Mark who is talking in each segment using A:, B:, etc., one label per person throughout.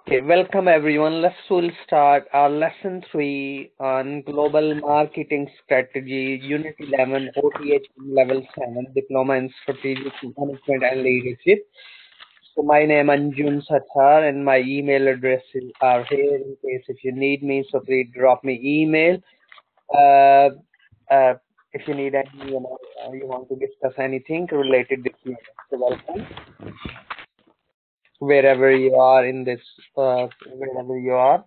A: Okay, welcome everyone. We'll start our lesson 3 on global marketing strategy, Unit 11, OTHM Level 7, Diploma in Strategic Management and Leadership. So my name is Anjun Sathar and my email addresses are here in case if you need me. So please drop me email. Uh, uh, if you need any, you want to discuss anything related to this, so welcome wherever you are in this, wherever you are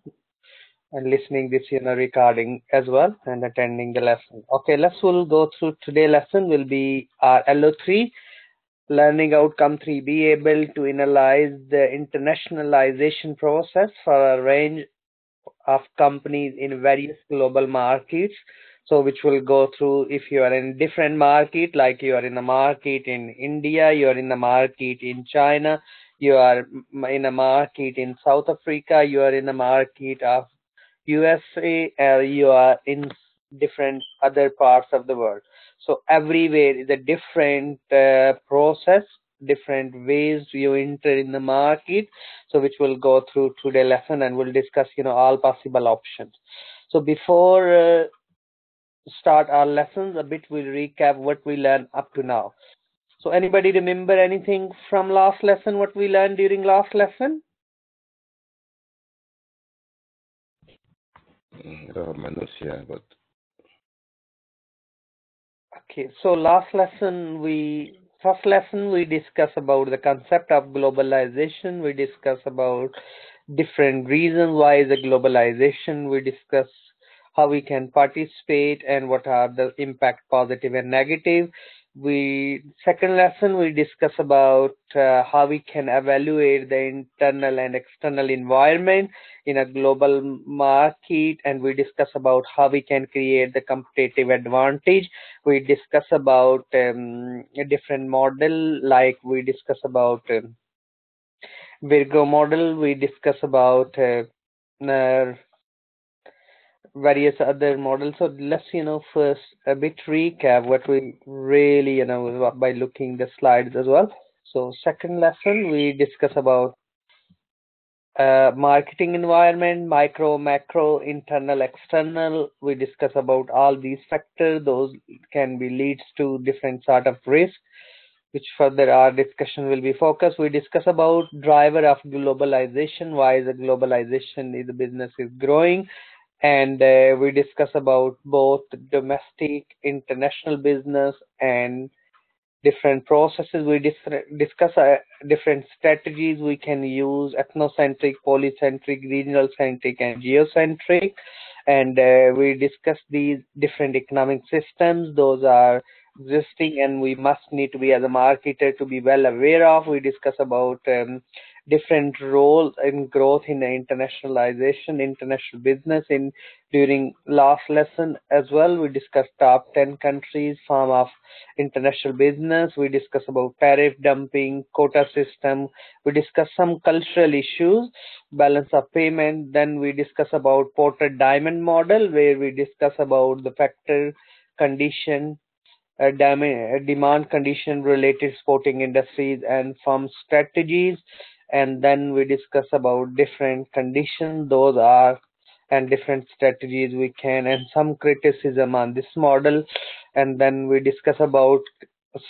A: and listening this recording as well and attending the lesson. Okay, we'll go through today lesson will be our LO3 learning outcome 3, be able to analyze the internationalization process for a range of companies in various global markets. So which will go through if you are in different market, like you are in a market in India, you are in a market in China, you are in a market in South Africa, you are in a market of USA, you are in different other parts of the world. So everywhere is a different process, different ways you enter in the market. So which will go through today lesson and we'll discuss, all possible options. So before start our lessons, a bit we'll recap what we learned up to now. So anybody remember anything from last lesson, what we learned during last lesson?
B: I don't have my notes here, but
A: okay, so first lesson we discuss about the concept of globalization. We discuss about different reasons why is a globalization. We discuss how we can participate and what are the impact, positive and negative. Second lesson we discuss about how we can evaluate the internal and external environment in a global market, and we discuss about how we can create the competitive advantage. We discuss about a different model, like we discuss about Virgo model. We discuss about uh, various other models. So let's first a bit recap what we really by looking the slides as well. So second lesson we discuss about marketing environment, micro, macro, internal, external. We discuss about all these factors. Those can be leads to different sort of risk, which further our discussion will be focused. We discuss about driver of globalization, why the globalization is the business is growing, and we discuss about both domestic, international business, and different processes. We discuss different strategies we can use: ethnocentric, polycentric, regional centric, and geocentric. And we discuss these different economic systems. Those are existing and we must need to be as a marketer to be well aware of. We discuss about different roles in growth in the internationalization, international business. In during last lesson as well, we discussed top 10 countries form of international business. We discuss about tariff dumping, quota system. We discuss some cultural issues, balance of payment. Then we discuss about Porter Diamond model, where we discuss about the factor, condition, demand condition related sporting industries and firm strategies. And then we discuss about different conditions, those are, and different strategies we can, and some criticism on this model. And then we discuss about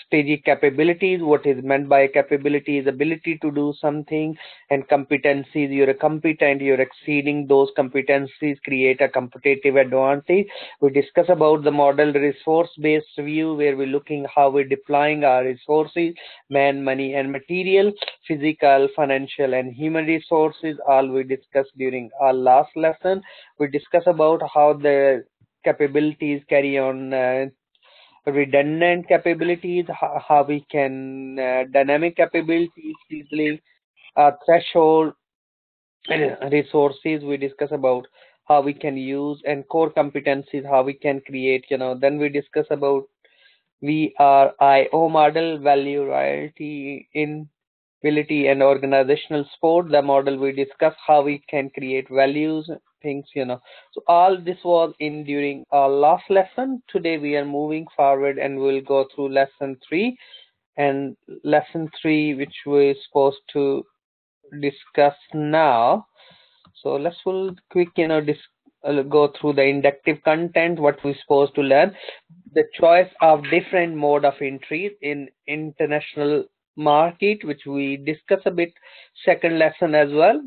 A: strategic capabilities. What is meant by capability is ability to do something, and competencies, you're competent, you're exceeding those competencies, create a competitive advantage. We discuss about the model resource based view, where we're looking how we're deploying our resources, man, money and material, physical, financial and human resources, all we discussed during our last lesson. We discuss about how the capabilities carry on redundant capabilities, how we can dynamic capabilities easily, threshold resources. We discuss about how we can use, and core competencies, how we can create. Then we discuss about VRIO model, value, royalty, in ability and organizational support. The model we discuss how we can create values, things. So all this was in during our last lesson. Today we are moving forward and we'll go through lesson 3. And lesson 3, which we're supposed to discuss now, So let's will quick, go through the inductive content, what we're supposed to learn. The choice of different mode of entry in international market, which we discuss a bit second lesson as well.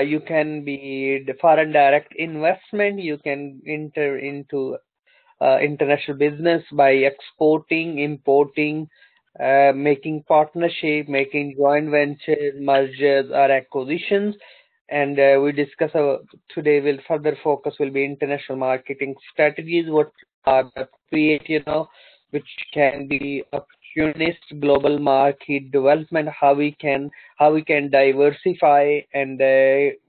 A: You can be the foreign direct investment. You can enter into international business by exporting, importing, making partnership, making joint ventures, mergers, or acquisitions. And we discuss today. Will further focus will be international marketing strategies. What are the create, which can be opportunist global market development. How we can diversify, and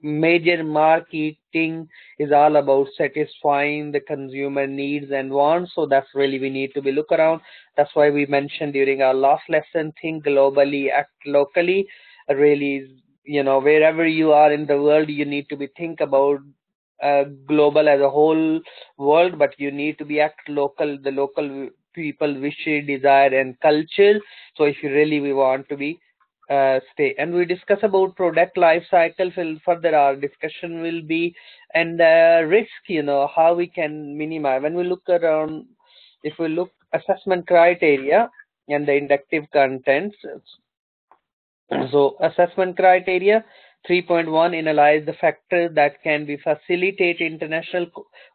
A: major marketing is all about satisfying the consumer needs and wants. So that's really we need to be look around. That's why we mentioned during our last lesson, think globally, act locally. Really, wherever you are in the world, you need to be think about global as a whole world, but you need to be act local, the local people wish, desire, and culture. So if you really we want to be stay, and we discuss about product life cycle. Further our discussion will be, and risk, how we can minimize when we look around. If we look assessment criteria and the inductive contents. So assessment criteria 3.1, analyze the factors that can be facilitate international.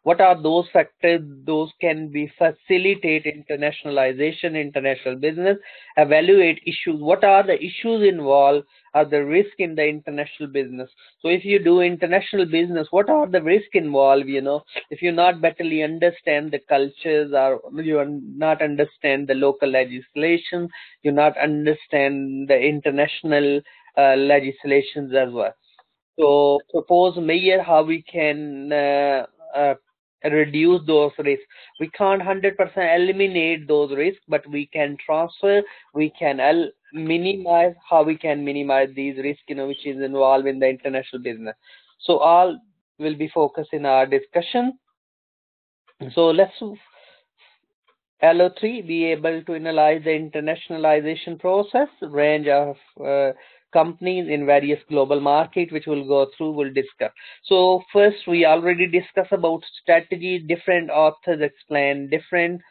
A: What are those factors? Those can be facilitate internationalization, international business. Evaluate issues. What are the issues involved? Are the risk in the international business? So if you do international business, what are the risk involved? If you not betterly understand the cultures, or you are not understand the local legislation, you not understand the international legislations as well. So propose measure how we can reduce those risks. We can't 100% eliminate those risks, but we can transfer, we can minimize. How we can minimize these risks, which is involved in the international business. So all will be focused in our discussion. So let's LO3 be able to analyze the internationalization process, range of companies in various global market, which we'll go through, we'll discuss. So first, we already discussed about strategy. Different authors explain different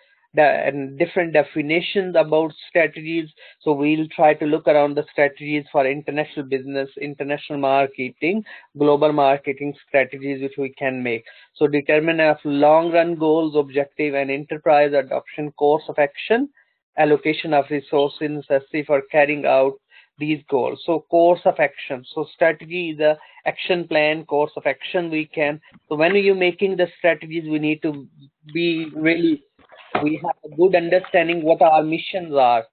A: definitions about strategies. So we'll try to look around the strategies for international business, international marketing, global marketing strategies which we can make. So determine of long run goals, objective, and enterprise adoption, course of action, allocation of resources necessary for carrying out these goals. So course of action. So strategy is a action plan, course of action we can. So when you're making the strategies, we need to be really, we have a good understanding what our missions are,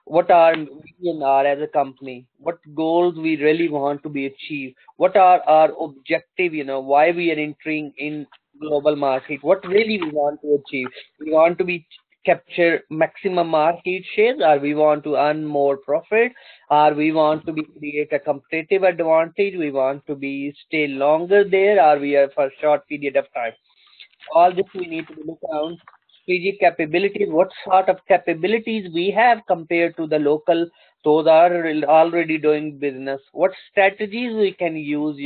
A: what our vision are as a company, what goals we really want to be achieved, what are our objective, why we are entering in global market, what really we want to achieve. We want to be capture maximum market shares, or we want to earn more profit, or we want to be create a competitive advantage, we want to be stay longer there, or we are for a short period of time. All this we need to look around. Strategic capabilities, what sort of capabilities we have compared to the local, those are already doing business. What strategies we can use,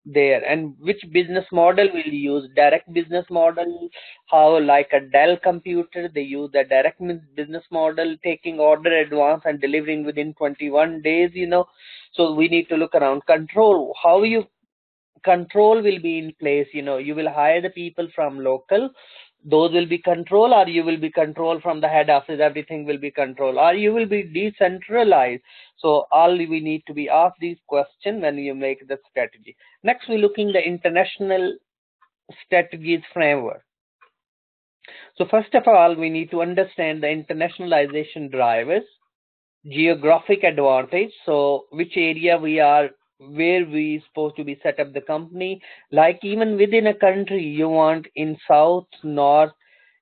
A: there, and which business model we'll use. Direct business model, how like a Dell computer, they use the direct business model, taking order advance and delivering within 21 days, So we need to look around. Control, how you control will be in place, you will hire the people from local, those will be control, or you will be control from the head office, everything will be control, or you will be decentralized. So all we need to be asked these questions when you make the strategy. Next, we're looking the international strategies framework. So first of all, we need to understand the internationalization drivers, geographic advantage. So which area we are, where we supposed to be set up the company. Like even within a country, you want in south, north,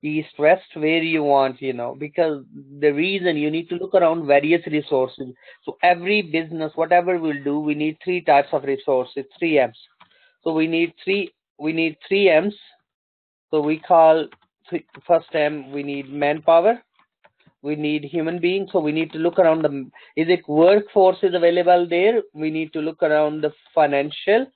A: east, west, where you want, because the reason you need to look around various resources. So every business, whatever we'll do, we need three types of resources, 3Ms. So we need three M's. So we call first M, we need manpower, we need human beings. So we need to look around the, is it workforce is available there? We need to look around the financial,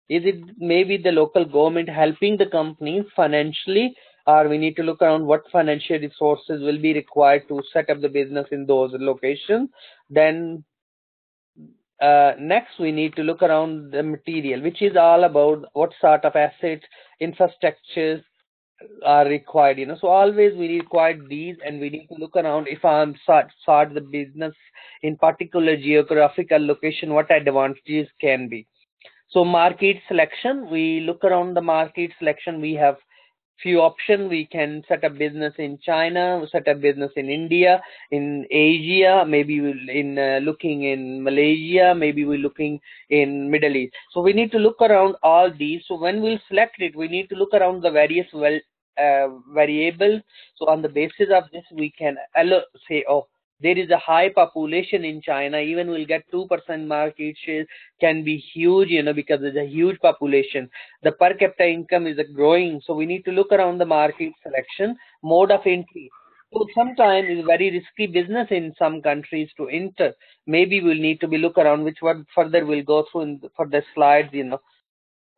A: Is it maybe the local government helping the company financially, or we need to look around what financial resources will be required to set up the business in those locations? Then next we need to look around the material, which is all about what sort of assets, infrastructures are required. So always we require these, and we need to look around if I'm start the business in particular geographical location, what advantages can be. So market selection, we look around the market selection. We have few options. We can set up business in China, set up business in India, in Asia, maybe in looking in Malaysia, maybe we're looking in Middle East. So we need to look around all these. So when we select it, we need to look around the various variables. So on the basis of this, we can say, oh, there is a high population in China, even we'll get 2% market share, can be huge, because there's a huge population. The per capita income is growing, so we need to look around the market selection, mode of entry. So sometimes it's very risky business in some countries to enter. Maybe we'll need to be look around, which one further we'll go through in for the slides,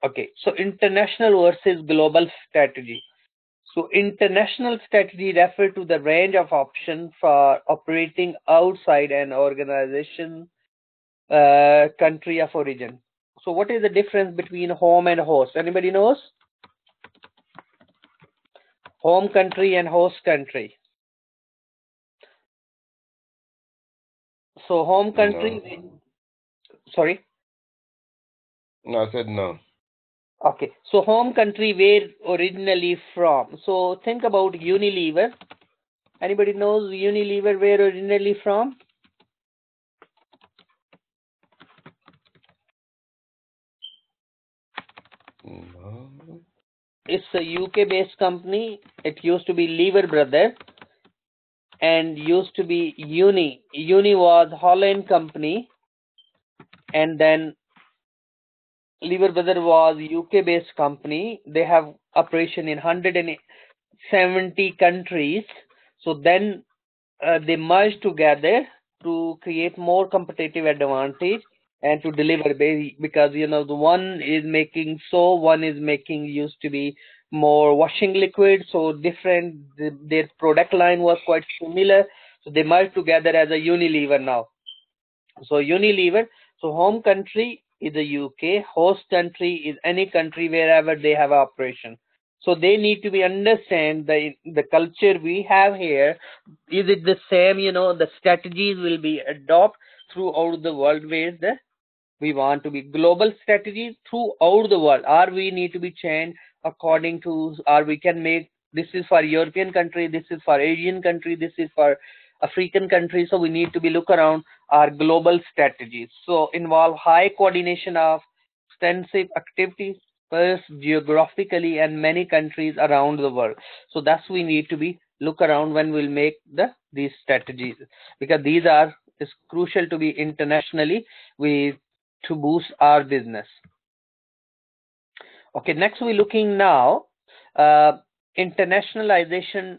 A: Okay, so international versus global strategy. So international strategy refer to the range of options for operating outside an organization country of origin. So what is the difference between home and host? Anybody knows? Home country and host country. So home country.
B: No.
A: Sorry?
B: No, I said no.
A: Okay. So home country where originally from. So think about Unilever. Anybody knows Unilever where originally from?
B: No.
A: It's a UK based company. It used to be Lever Brothers and used to be Uni. Uni was Holland company, and then Lever Brothers was UK based company. They have operation in 170 countries. So then they merged together to create more competitive advantage and to deliver, because the one is making soap, one is making used to be more washing liquid, so different. Their product line was quite similar, so they merged together as a Unilever now. So Unilever, so home country is the UK, host country is any country wherever they have operation. So they need to be understand the culture we have here. Is it the same? The strategies will be adopted throughout the world where we want to be global strategies throughout the world, or we need to be changed according to, or we can make this is for European country, this is for Asian country, this is for African country. So we need to be look around our global strategies. So involve high coordination of extensive activities first geographically and many countries around the world. So that's we need to be look around when we'll make these strategies, because these are is crucial to be internationally to boost our business. Okay, next we're looking now internationalization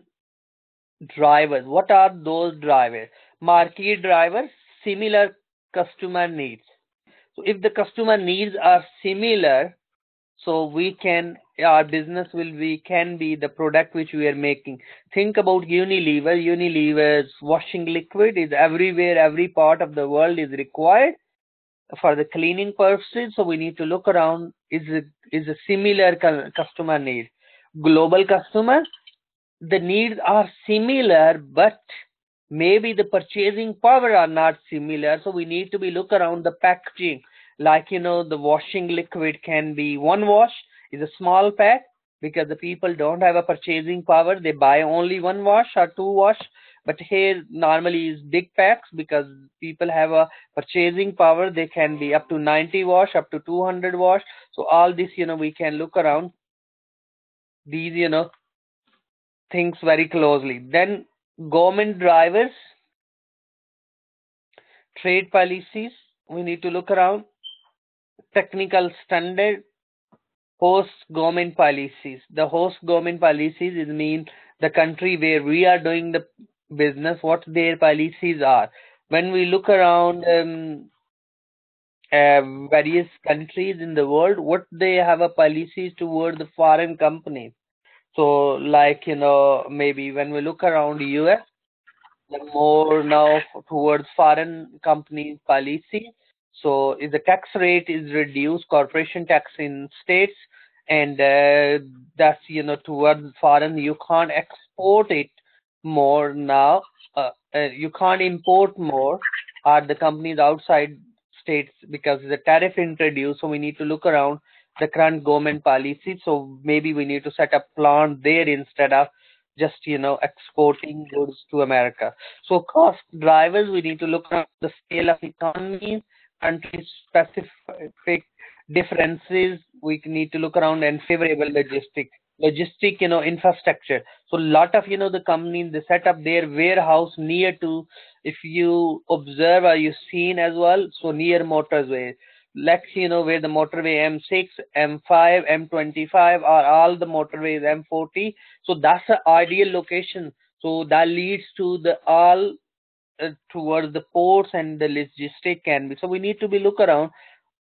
A: drivers. What are those drivers? Market drivers, similar customer needs. So if the customer needs are similar, so we can, our business can be the product which we are making. Think about Unilever. Unilever's washing liquid is everywhere, every part of the world is required for the cleaning purposes. So we need to look around, is a similar customer need. Global customers, the needs are similar, but maybe the purchasing power are not similar. So we need to be look around the packaging. Like, the washing liquid can be one wash is a small pack, because the people don't have a purchasing power. They buy only one wash or two wash. But here normally is big packs, because people have a purchasing power. They can be up to 90 wash, up to 200 wash. So all this, we can look around these, things very closely. Then government drivers, trade policies, we need to look around. Technical standard, host government policies. The host government policies is mean the country where we are doing the business, what their policies are. When we look around various countries in the world, what they have a policies toward the foreign companies. So, like, maybe when we look around the US, the more now towards foreign companies policy. So if the tax rate is reduced, corporation tax in states, and that's towards foreign, you can't export it more now. You can't import more are the companies outside states because the tariff introduced. So we need to look around the current government policy. So maybe we need to set up plant there instead of just exporting goods to America. So cost drivers, we need to look at the scale of economies, country specific differences. We need to look around and favorable logistic infrastructure. So a lot of the companies, they set up their warehouse near to, if you observe or you've seen as well, so near motorways. Let's where the motorway M6, M5, M25 are all the motorways, M40. So that's the ideal location. So that leads to the all towards the ports and the logistic can be. So we need to be look around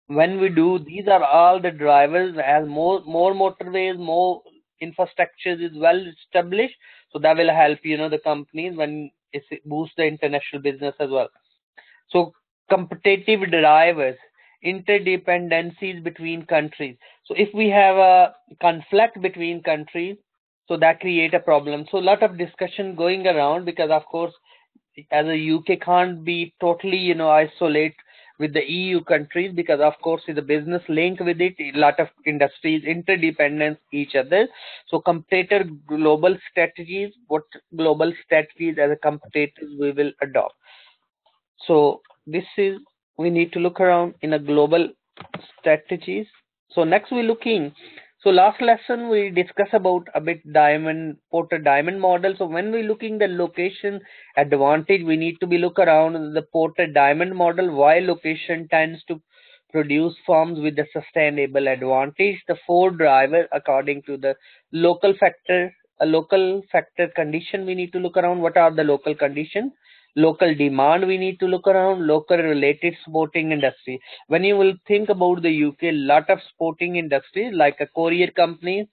A: when we do. These are all the drivers. As more motorways, more infrastructure is well established. So that will help the companies when it boosts the international business as well. So competitive drivers, interdependencies between countries. So if we have a conflict between countries, so that create a problem. So a lot of discussion going around because of course as a UK can't be totally isolate with the EU countries because of course the business link with it, a lot of industries interdependence each other. So competitor global strategies, what global strategies as a competitors we will adopt. So this is we need to look around in a global strategies. So next we're looking. So last lesson we discuss about a bit diamond Porter diamond model. So when we're looking the location advantage, we need to be look around the Porter diamond model. Why location tends to produce firms with the sustainable advantage. The four drivers according to the local factor, a local factor condition we need to look around. What are the local conditions? Local demand we need to look around. Local related sporting industry. When you will think about the UK, lot of sporting industries like a courier companies,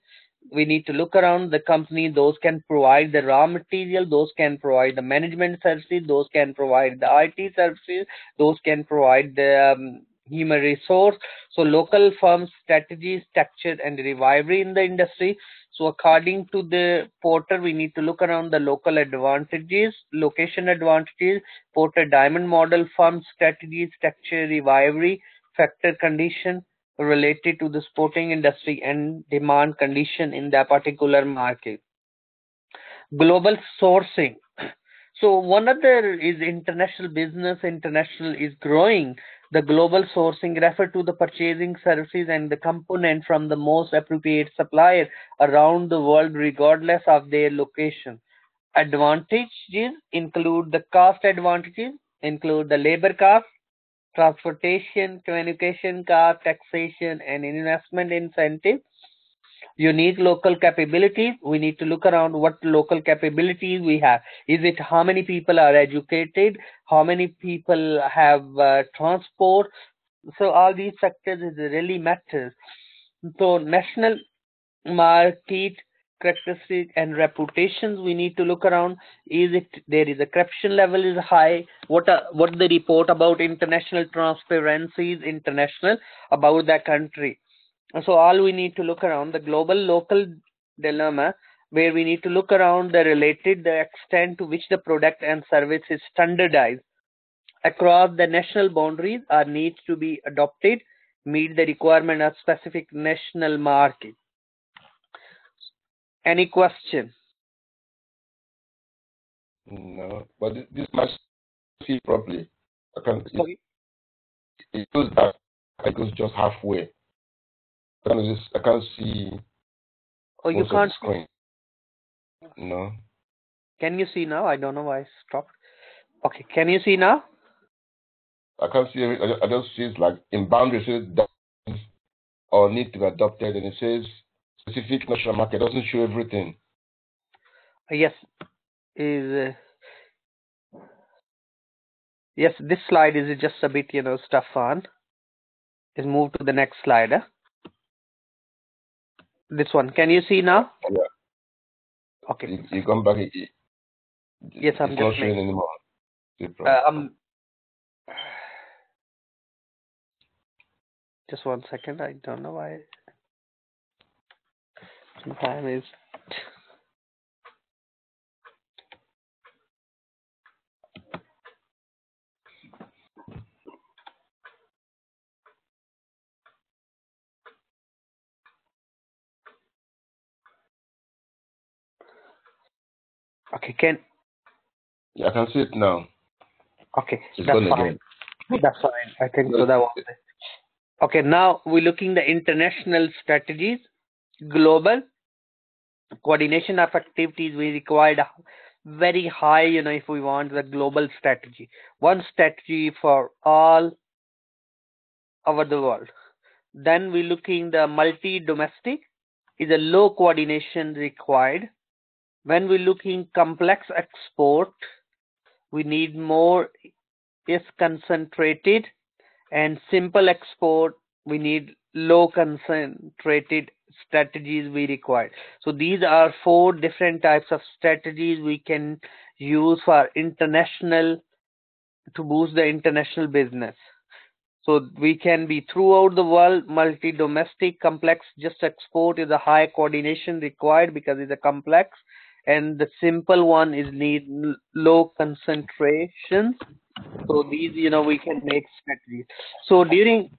A: we need to look around the company. Those can provide the raw material, those can provide the management services, those can provide the IT services, those can provide the human resource. So local firms strategy, structure and revival in the industry. So according to the Porter, we need to look around the local advantages, location advantages, Porter diamond model, firm strategy, structure, revival, factor condition related to the sporting industry and demand condition in that particular market. Global sourcing. So one other is international business. International is growing. The global sourcing refer to the purchasing services and the component from the most appropriate supplier around the world regardless of their location. Advantages include the cost advantages, include the labor cost, transportation, communication cost, taxation, and investment incentive. Unique local capabilities. We need to look around what local capabilities we have. Is it how many people are educated? How many people have transport? So all these factors is really matters. So national market characteristics and reputations we need to look around. Is it there is a corruption level is high? What the report about international transparency is international about that country. So all we need to look around the global local dilemma where we need to look around the extent to which the product and service is standardized across the national boundaries or needs to be adopted meet the requirement of specific national market. Any question?
B: No, but this must see properly. I can
A: Sorry?
B: it goes back. It goes just halfway. I can't see
A: Oh, you
B: most of the
A: can't.
B: screen. No,
A: Can you see now? I don't know why I stopped. Okay, can you see now?
B: I can't see it. I just see it's like in boundaries it says or need to be adopted, and it says specific national market. It doesn't show everything.
A: Yes, is yes. This slide is just a bit stuff on. Just move to the next slide. This one. Can you see now?
B: Yeah.
A: Okay.
B: You come back.
A: Yes, I'm
B: it's
A: just
B: not showing anymore.
A: Just 1 second. I don't know why. Time is. Okay,
B: Yeah, I can see it now.
A: Okay,
B: It's
A: that's
B: gone
A: fine.
B: again.
A: That's fine. I think so. That was it. Okay, now we're looking the international strategies, global coordination of activities. We required a very high, if we want the global strategy, one strategy for all over the world. Then we're looking the multi-domestic is a low coordination required. When we're looking complex export, we need more is concentrated, and simple export we need low concentrated strategies we require. So these are 4 different types of strategies we can use for international to boost the international business. So we can be throughout the world, multi-domestic, complex, just export is a high coordination required because it's a complex, and the simple one is need low concentrations. So these, we can make strategies. So during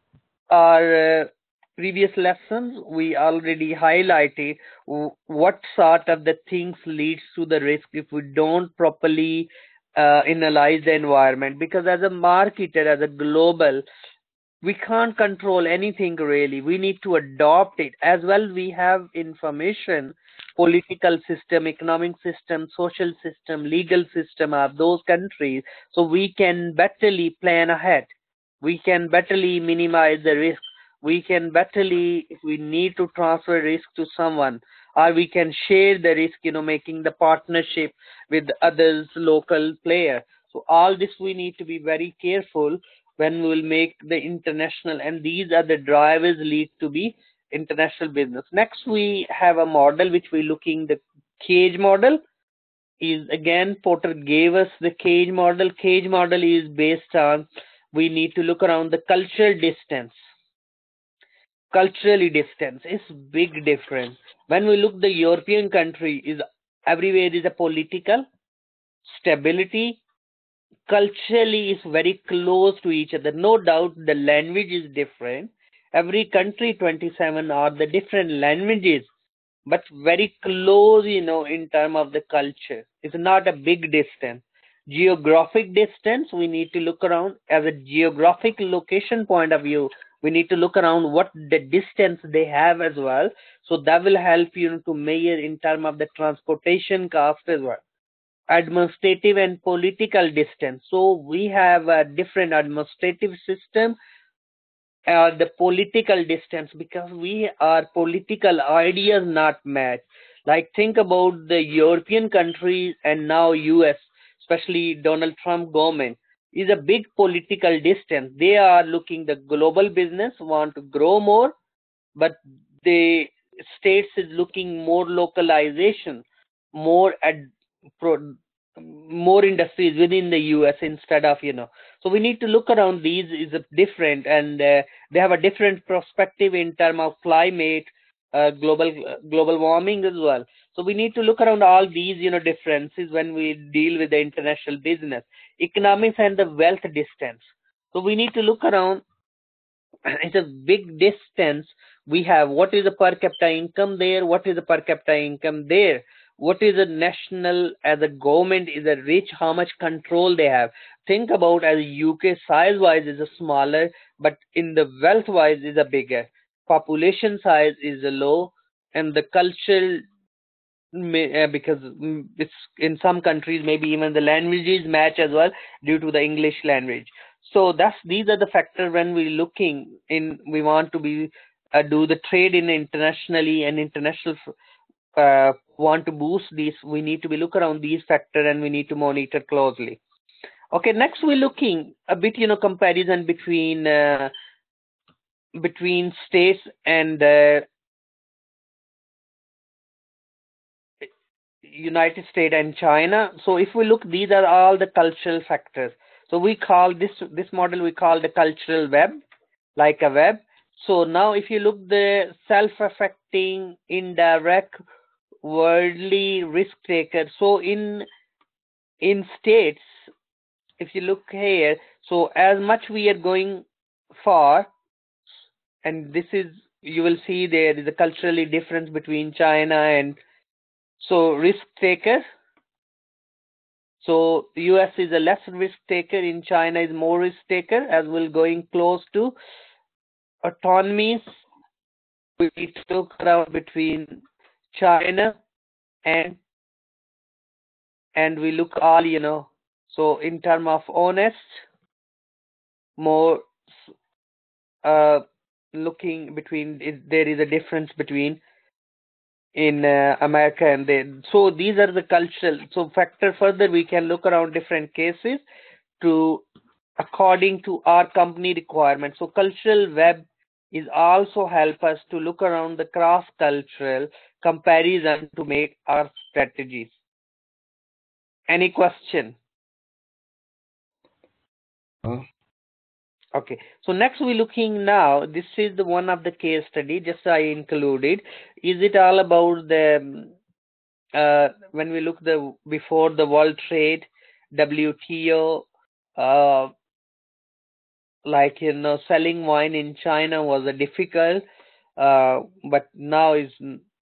A: our previous lessons, we already highlighted what sort of the things leads to the risk if we don't properly analyze the environment. Because as a marketer, as a global, we can't control anything really. We need to adopt it as well. We have information, political system, economic system, social system, legal system of those countries, so we can betterly plan ahead. We can betterly minimize the risk. We can betterly, if we need to transfer risk to someone, or we can share the risk, making the partnership with others local player. So all this we need to be very careful when we will make the international, and these are the drivers lead to be international business. Next we have a model which we looking the cage model. Is again Porter gave us the cage model. Cage model is based on we need to look around the cultural distance. Culturally distance is big difference. When we look the European country is everywhere is a political stability, culturally is very close to each other. No doubt the language is different. Every country 27 are the different languages, but very close, in term of the culture. It's not a big distance. Geographic distance, we need to look around as a geographic location point of view. We need to look around what the distance they have as well. So that will help you to measure in term of the transportation cost as well. Administrative and political distance. So we have a different administrative system, the political distance, because we are political ideas not match. Like think about the European countries and now US, especially Donald Trump government is a big political distance. They are looking the global business, want to grow more, but the states is looking more localization, more more industries within the US instead of. So we need to look around these is different, and they have a different perspective in terms of climate, global warming as well. So we need to look around all these differences when we deal with the international business, economics and the wealth distance. So we need to look around. It's a big distance. We have what is the per capita income there, what is the per capita income there, what is the national as a government is a rich, how much control they have. Think about as UK size wise is a smaller, but in the wealth wise is a bigger, population size is a low, and the cultural because it's in some countries maybe even the languages match as well due to the English language. So these are the factors when we looking in, we want to be do the trade in internationally, and international want to boost these, we need to be look around these factors and we need to monitor closely. Okay, next we're looking a bit comparison between between states and United States and China. So if we look, these are all the cultural factors. So we call this model, we call the cultural web, like a web. So now if you look, the self-affecting, indirect, worldly risk taker. So in states, if you look here, so as much we are going far, and this is, you will see there is a culturally difference between China and, so risk taker. So US is a less risk taker, in China is more risk taker. As we're going close to autonomies, we need to look around between China and we look all, so in terms of honest, more looking between, there is a difference between in America and then, so these are the cultural, so factor. Further we can look around different cases to according to our company requirements. So cultural web is also help us to look around the cross cultural comparison to make our strategies. Any question? Okay, so next we're looking now, this is the one of the case study, just I included. Is it all about the when we look the before the World Trade, WTO, like selling wine in China was a difficult, but now is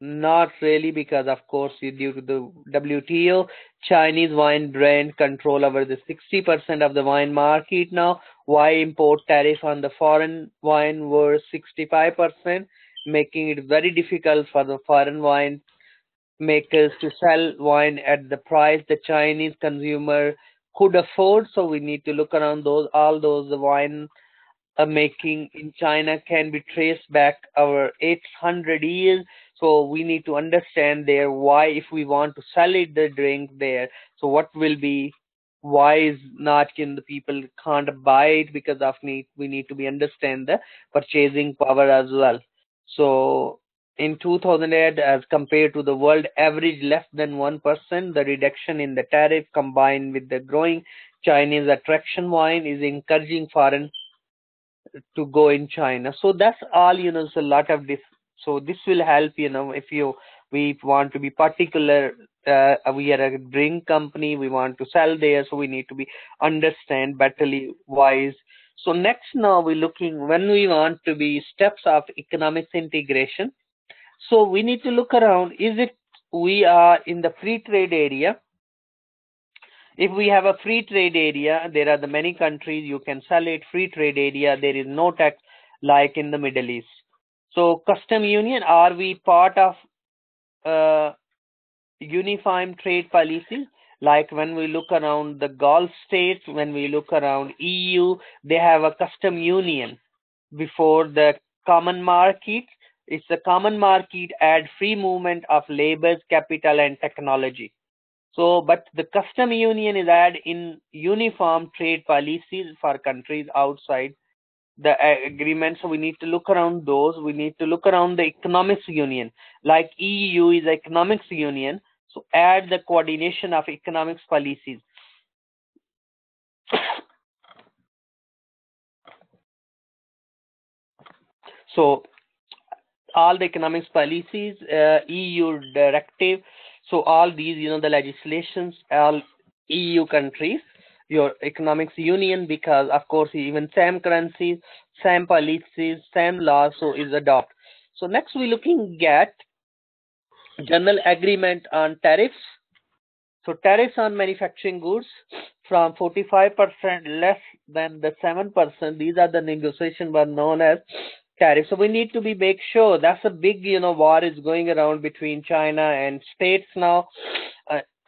A: not really, because of course due to the WTO, Chinese wine brand control over the 60% of the wine market now. Why import tariff on the foreign wine were 65%, making it very difficult for the foreign wine makers to sell wine at the price the Chinese consumer could afford. So we need to look around those, all those wine making in China can be traced back over 800 years. So we need to understand there why, if we want to sell it the drink there, so what will be, why is not the people can't buy it, because of we need to be understand the purchasing power as well. So in 2008, as compared to the world average less than 1%, the reduction in the tariff combined with the growing Chinese attraction wine is encouraging foreign to go in China. So that's all, it's a lot of this. So this will help, if we want to be particular, we are a drink company, we want to sell there, so we need to be understand betterly wise. So next now we're looking, when we want to be steps of economics integration. So we need to look around, is it we are in the free trade area? If we have a free trade area, there are the many countries you can sell it, free trade area, there is no tax like in the Middle East. So custom union, are we part of uniform trade policies? Like when we look around the Gulf states, when we look around EU, they have a custom union before the common market. It's a common market add free movement of labor, capital and technology. So, but the custom union is add in uniform trade policies for countries outside the agreement. So we need to look around those. We need to look around the economics union. Like EU is economics union. So add the coordination of economics policies. So all the economics policies, EU directive. So all these, the legislations, all EU countries, your economics union, because of course even same currencies, same policies, same laws, so is adopt. So next we're looking at general agreement on tariffs. So tariffs on manufacturing goods from 45% less than the 7%. These are the negotiations were known as tariffs. So we need to be make sure, that's a big war is going around between China and states now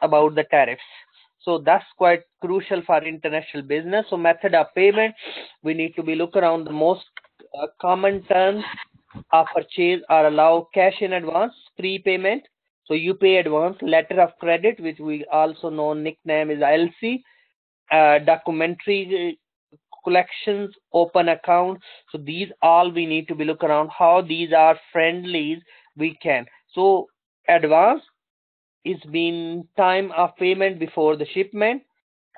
A: about the tariffs. So that's quite crucial for international business. So method of payment, we need to be look around the most common terms of purchase are allow cash in advance, prepayment. So you pay advance, letter of credit, which we also know nickname is LC, documentary collections, open account. So these all we need to be look around how these are friendlies we can. So advance is been time of payment before the shipment,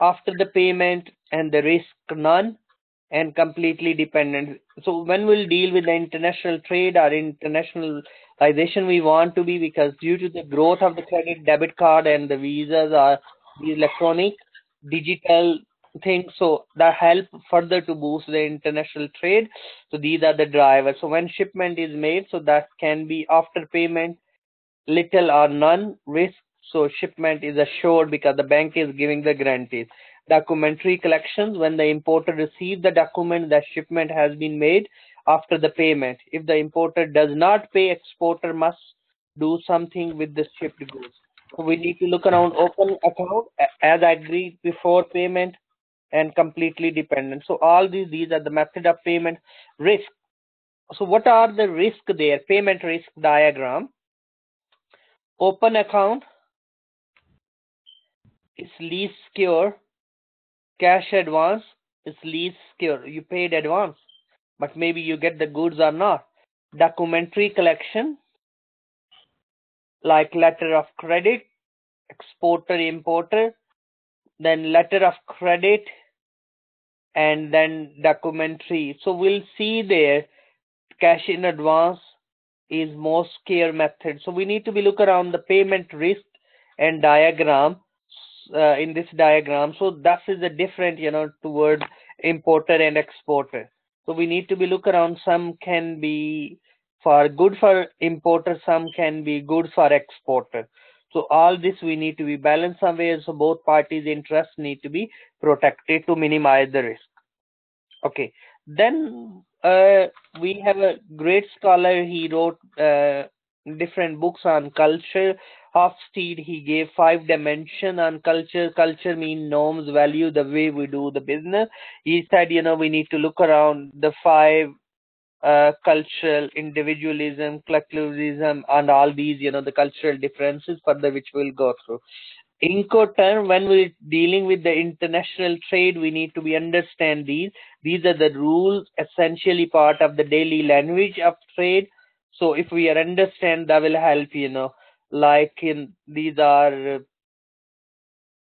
A: after the payment, and the risk none, and completely dependent. So when we'll deal with the international trade or internationalization we want to be, because due to the growth of the credit, debit card and the visas are the electronic digital things, so that help further to boost the international trade. So these are the drivers. So when shipment is made, so that can be after payment, little or none risk, so shipment is assured because the bank is giving the guarantees. Documentary collections, when the importer receives the document that shipment has been made after the payment. If the importer does not pay, exporter must do something with the shipped goods. So we need to look around open account as agreed before payment, and completely dependent. So all these are the method of payment. Risk. So what are the risk there? Payment risk diagram. Open account is least secure. Cash advance is least secure. You paid advance, but maybe you get the goods or not. Documentary collection, like letter of credit, exporter, importer, then letter of credit, and then documentary. So we'll see there cash in advance is most secure method. So we need to be look around the payment risk and diagram in this diagram. So that is a different, toward importer and exporter. So we need to be look around. Some can be for good for importer, some can be good for exporter. So all this we need to be balanced somewhere. So both parties' interests need to be protected to minimize the risk. Okay. Then we have a great scholar. He wrote different books on culture. Hofstede, he gave 5 dimension on culture. Culture mean norms, value, the way we do the business. He said, we need to look around the 5 cultural individualism, collectivism, and all these, the cultural differences further, which we'll go through. Incoterm, when we're dealing with the international trade, we need to be understand these. These are the rules, essentially part of the daily language of trade. So if we understand, that will help, like in these are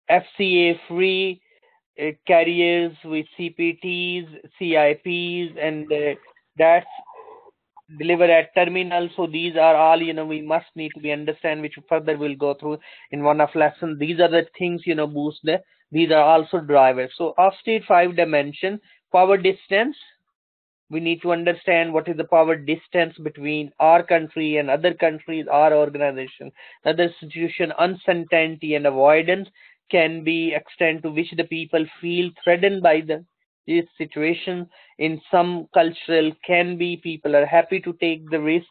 A: FCA free carriers with CPTs, CIPs, and that's deliver at terminal. So these are all, we must need to be understand, which further we'll go through in one of lesson. These are the things, boost the, these are also drivers. So off state 5 dimension, power distance. We need to understand what is the power distance between our country and other countries, our organization, other institution. Uncertainty and avoidance can be extent to which the people feel threatened by this situation. In some cultural can be people are happy to take the risk,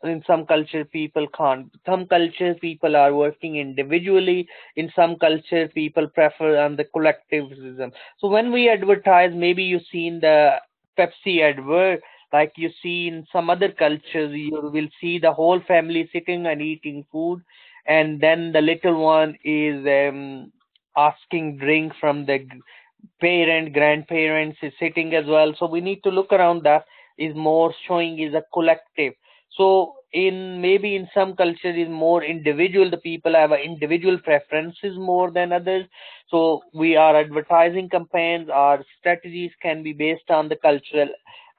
A: in some culture people can't. Some culture people are working individually. In some culture people prefer on the collectivism. So when we advertise, maybe you seen the Pepsi advert, like you see in some other cultures, you will see the whole family sitting and eating food, and then the little one is asking drink from the parent, grandparents is sitting as well. So we need to look around. That is more showing is a collective. So in maybe in some culture is more individual. The people have a individual preferences more than others. So we are advertising campaigns. Our strategies can be based on the cultural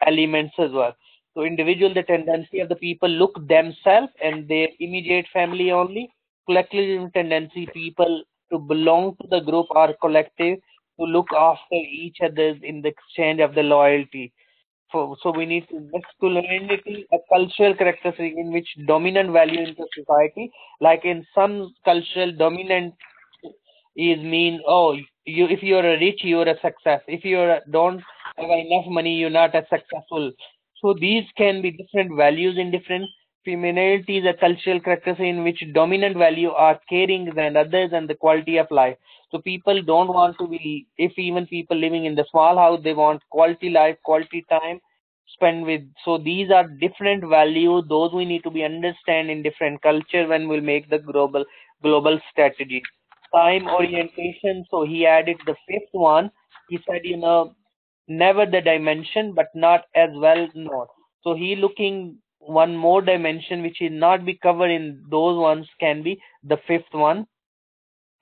A: elements as well. So individual, the tendency of the people look themselves and their immediate family only. Collectivism tendency, people to belong to the group or collective, to look after each other in the exchange of the loyalty. So we need to masculinity, a cultural characteristic in which dominant value in the society. Like in some cultural dominant is mean, oh, you if you're a rich, you're a success. If don't have enough money, you're not as successful. So these can be different values in different. Femininity is a cultural characteristic in which dominant value are caring than others and the quality of life. So people don't want to be, if even people living in the small house, they want quality life, quality time spent with. So these are different values. Those we need to be understand in different culture when we'll make the global strategy. Time orientation. So he added the 5th one. He said, never the dimension, but not as well known. So he looking one more dimension which is not be covered in those ones, can be the fifth one,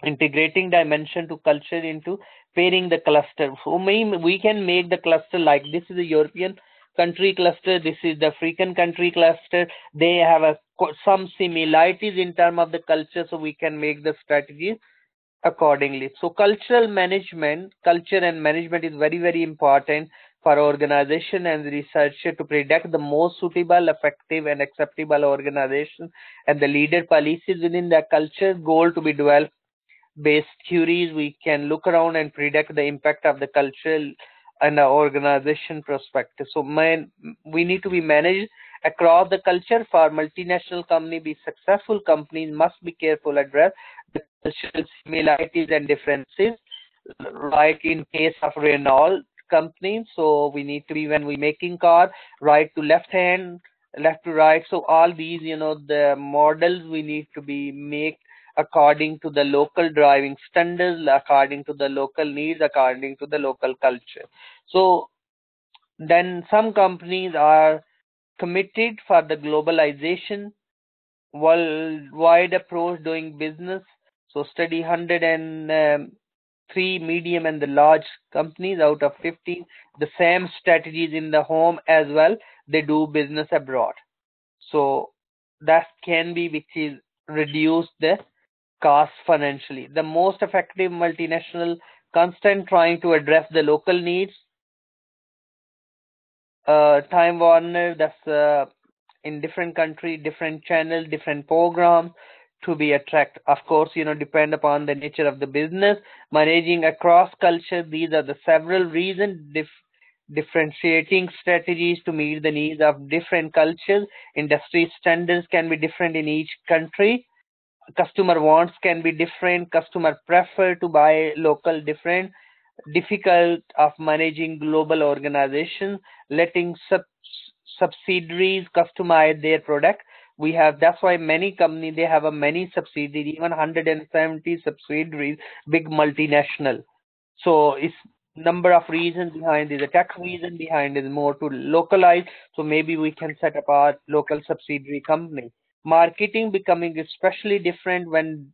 A: integrating dimension to culture into pairing the cluster. So we can make the cluster like this is a European country cluster, this is the African country cluster. They have some similarities in terms of the culture, so we can make the strategies accordingly. So cultural management, culture and management is very, very important for organization and researcher to predict the most suitable, effective and acceptable organization and the leader policies within the culture goal to be developed based theories. We can look around and predict the impact of the cultural and the organization perspective. So we need to be managed across the culture. For multinational company be successful, companies must be careful address the cultural similarities and differences, like in case of Renault company. So we need to be, when we making car, right to left hand, left to right. So all these, the models we need to be make according to the local driving standards, according to the local needs, according to the local culture. So then some companies are committed for the globalization, worldwide approach doing business. So study 103 medium and the large companies out of 15, the same strategies in the home as well. They do business abroad. So that can be which is reduce the cost financially. The most effective multinational constant trying to address the local needs. Time Warner, that's in different country, different channel, different program to be attract. Of course, depend upon the nature of the business. Managing across culture, these are the several reasons. Differentiating strategies to meet the needs of different cultures. Industry standards can be different in each country. Customer wants can be different. Customer prefer to buy local, different. Difficult of managing global organizations, letting subsidiaries customize their product. We have, that's why many companies, they have a many subsidiaries, even 170 subsidiaries, big multinational. So it's number of reasons behind this. The tax reason behind is more to localize. So maybe we can set up our local subsidiary company. Marketing becoming especially different when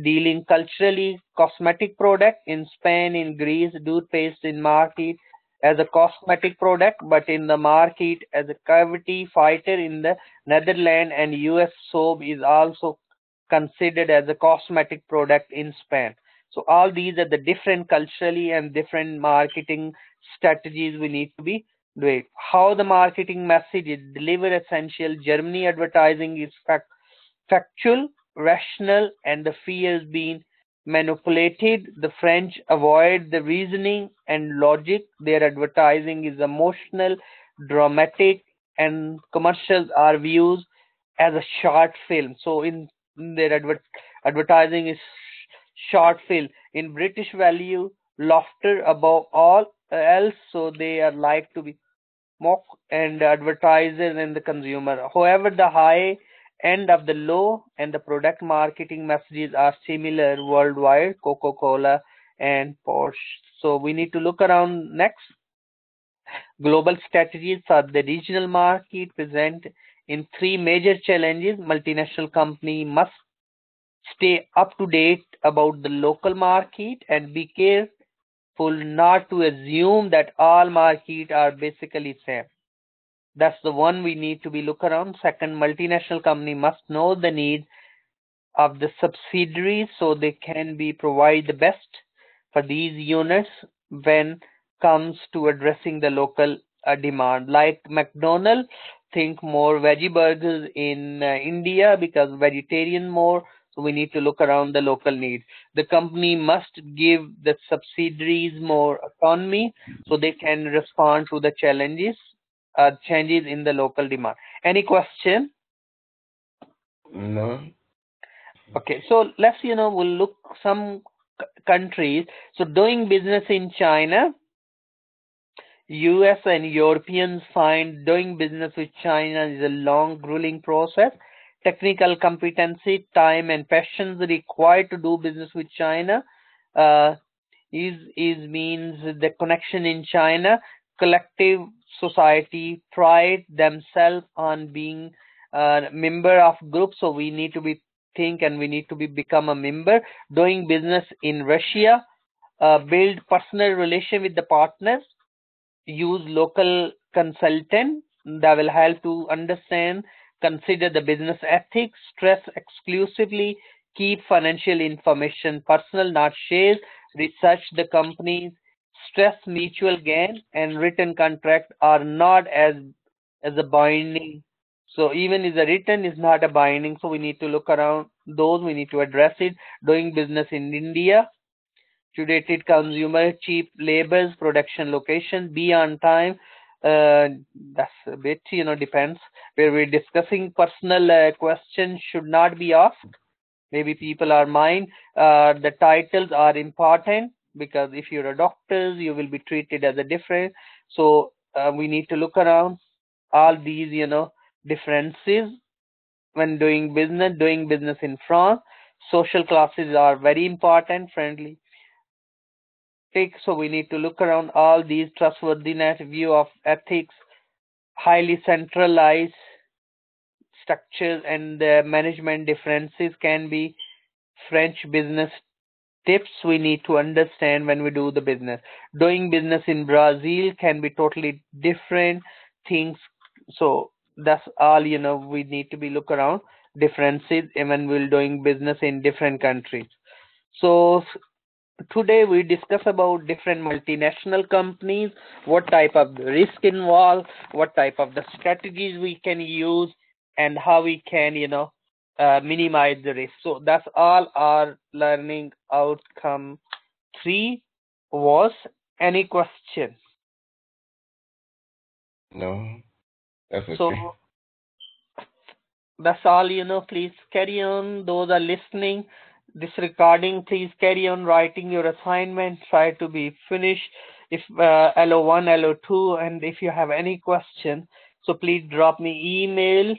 A: dealing culturally. Cosmetic product in Spain, in Greece, toothpaste in market as a cosmetic product, but in the market as a cavity fighter in the Netherlands, and US soap is also considered as a cosmetic product in Spain. So all these are the different culturally and different marketing strategies we need to be doing. How the marketing message is delivered essential. Germany advertising is factual, rational, and the fears being manipulated. The French avoid the reasoning and logic. Their advertising is emotional, dramatic, and commercials are viewed as a short film. So in their advertising is short film. In British value, laughter above all else. So they are like to be mock and advertisers and the consumer. However, the high end of the low and the product marketing messages are similar worldwide, Coca-Cola and Porsche. So we need to look around next. Global strategies for the regional market present in three major challenges. Multinational company must stay up to date about the local market and be careful not to assume that all markets are basically same. That's the one we need to be look around. Second, multinational company must know the needs of the subsidiaries so they can be provide the best for these units when comes to addressing the local demand. Like McDonald's, think more veggie burgers in India because vegetarian more. So we need to look around the local needs. The company must give the subsidiaries more autonomy so they can respond to the changes in the local demand. Any question?
B: No.
A: Okay, so let's we'll look some countries. So doing business in China, US and Europeans find doing business with China is a long, grueling process. Technical competency, time, and passions required to do business with China. Is means the connection in China. Collective society pride themselves on being a member of group, so we need to be think and we need to be become a member. Doing business in Russia, build personal relation with the partners, use local consultant that will help to understand, consider the business ethics, stress exclusively, keep financial information personal, not shared, research the companies, stress mutual gain, and written contract are not as a binding. So even if the written is not a binding, so we need to look around those, we need to address it. Doing business in India, curated consumer, cheap labors, production location, be on time. That's a bit, depends. Where we're discussing personal questions should not be asked. Maybe people are mind. The titles are important because if you're a doctor, you will be treated as a different. So we need to look around all these, differences when doing business in France. Social classes are very important, friendly so we need to look around all these trustworthiness, view of ethics, highly centralized structures, and the management differences can be French business tips we need to understand when we do the business. Doing business in Brazil can be totally different things. So that's all we need to be look around differences when we're doing business in different countries. So today we discuss about different multinational companies, what type of risk involved, what type of the strategies we can use, and how we can, minimize the risk. So that's all our learning outcome 3 was. Any question?
B: No, that's okay.
A: So that's all, please carry on. Those are listening this recording, please carry on writing your assignment. Try to be finished if LO1, LO2, and if you have any question, so please drop me email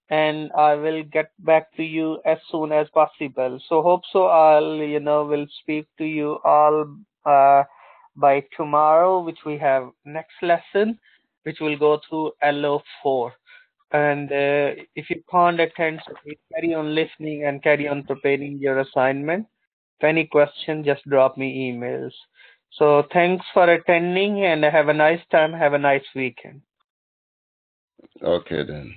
A: and I will get back to you as soon as possible. So hope so I'll will speak to you all by tomorrow, which we have next lesson, which will go through LO4. And if you can't attend, so please carry on listening and carry on preparing your assignment. If any question, just drop me emails. So thanks for attending and have a nice time. Have a nice weekend.
B: Okay then.